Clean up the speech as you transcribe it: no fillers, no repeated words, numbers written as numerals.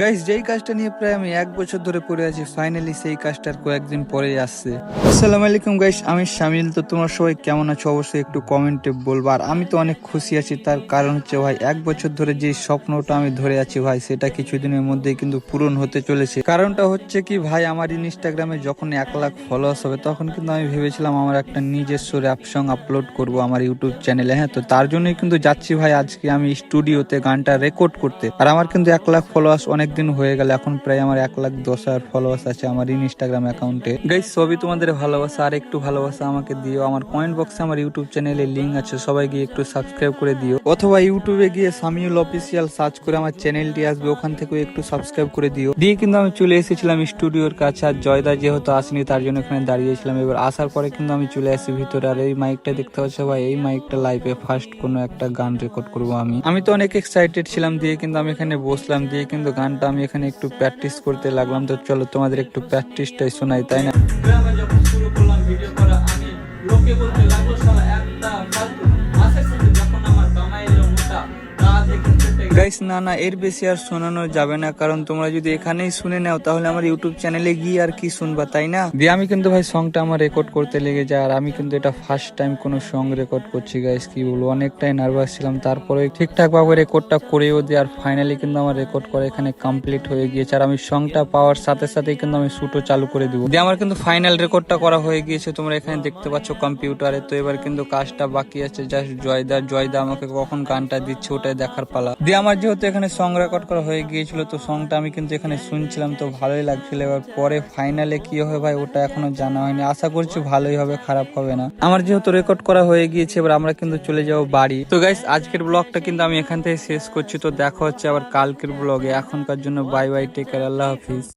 Guys, যেই কাজটা নিয়ে প্রায় আমি 1 বছর ধরে পড়ে আছি, ফাইনালি সেই কাজটার কয়েকদিন পরেই আসছে। আসসালামু আলাইকুম গাইস, আমি শামিল। তো তোমরা সবাই কেমন আছো অবশ্যই একটু কমেন্টে বলবো। আর আমি তো অনেক খুশি আছি, তার কারণ হচ্ছে ভাই 1 বছর ধরে যে স্বপ্নটা আমি ধরে আছি ভাই, সেটা কিছুদিনের মধ্যেই কিন্তু পূরণ হতে চলেছে। কারণটা হচ্ছে কি ভাই, আমার ইনস্টাগ্রামে যখন 1 লাখ ফলোয়ার্স হবে তখন কিন্তু আমি ভেবেছিলাম আমার একটা নিজস্ব র্যাপ সং আপলোড করব আমার ইউটিউব চ্যানেলে। হ্যাঁ, তো তার জন্যই কিন্তু যাচ্ছি ভাই আজকে আমি স্টুডিওতে গানটা রেকর্ড করতে। আর আমার কিন্তু 1 লাখ ফলোয়ার্স অনেকদিন হয়ে গেল, এখন প্রায় আমার 1,10,000 ফলোয়ার্স আছে আমার ইনস্টাগ্রাম অ্যাকাউন্টে। গাইস, সবই তোমাদের ভালোবাসা, আর একটু ভালোবাসা আমাকে দিও। আমার কমেন্ট বক্সে আমার ইউটিউব চ্যানেলের লিঙ্ক আছে, সবাই গিয়ে একটু সাবস্ক্রাইব করে দিও, অথবা ইউটিউবে গিয়ে সামিউল অফিসিয়াল সার্চ করে আমার চ্যানেলটি আসবে, ওখান থেকে একটু সাবস্ক্রাইব করে দিও। দিয়ে কিন্তু আমি চলে এসেছিলাম স্টুডিওর কাছে। আর জয়দা যেহেতু আসেনি তার জন্য এখানে দাঁড়িয়েছিলাম। এবার আসার পরে কিন্তু আমি চলে আসি ভিতরে। আর এই মাইকটা দেখতে পাচ্ছ ভাই, এই মাইকটা লাইভে ফার্স্ট কোনো একটা গান রেকর্ড করবো আমি তো অনেক এক্সাইটেড ছিলাম। দিয়ে কিন্তু আমি এখানে বসলাম, দিয়ে কিন্তু গানটা আমি এখানে একটু প্র্যাকটিস করতে লাগলাম। তো চলো তোমাদের একটু প্র্যাকটিসটাই শোনাই, তাই না? গ্রামে যখন শুরু করলাম ভিডিও করা, আমি লোকে বলতে লাগলো শালা একটা ফালতু, মাসের সাথে যখন আমার কামাই এলো মোটা, তা দেখে গাইস, না না, এর বেশি আর শোনানো যাবে না, কারণ তোমরা যদি এখানেই শুনে নাও তাহলে আমার ইউটিউব চ্যানেলে গিয়ে আর কি শুনবা, তাই না? দিয়ে আমি কিন্তু ভাই সংটা আমার রেকর্ড করতে লেগে যায়। আর আমি কিন্তু এটা ফার্স্ট টাইম কোনো সং রেকর্ড করছি গাইস, কি বলবো, অনেকটাই নার্ভাস ছিলাম। তারপরে ঠিকঠাক ভাবে রেকর্ডটা করেও দিই। আর ফাইনালি কিন্তু আমার রেকর্ড করা এখানে কমপ্লিট হয়ে গিয়েছে। আর আমি সংটা পাওয়ার সাথে সাথেই কিন্তু আমি শুটও চালু করে দিব। দিয়ে আমার কিন্তু ফাইনাল রেকর্ডটা করা হয়ে গিয়েছে, তোমরা এখানে দেখতে পাচ্ছ কম্পিউটারে। তো এবার কিন্তু কাজটা বাকি আছে, জাস্ট জয়দা আমাকে কখন গানটা দিচ্ছে ওটাই দেখার পালা। দিয়ে আমার যেহেতু এখানে সং রেকর্ড করা হয়ে গিয়েছিল, তো সংটা আমি কিন্তু এখানে শুনছিলাম, তো ভালোই লাগছিল। এবার পরে ফাইনালে কি হবে ভাই ওটা এখনো জানা হয়নি, আশা করছি ভালোই হবে, খারাপ হবে না। আমার যেহেতু রেকর্ড করা হয়ে গিয়েছে, এবার আমরা কিন্তু চলে যাবো বাড়ি। তো গাইস, আজকের ব্লগটা কিন্তু আমি এখান থেকে শেষ করছি। তো দেখা হচ্ছে আবার কালকের ব্লগে। এখনকার জন্য বাই বাই, টেক কেয়ার, আল্লাহ হাফিজ।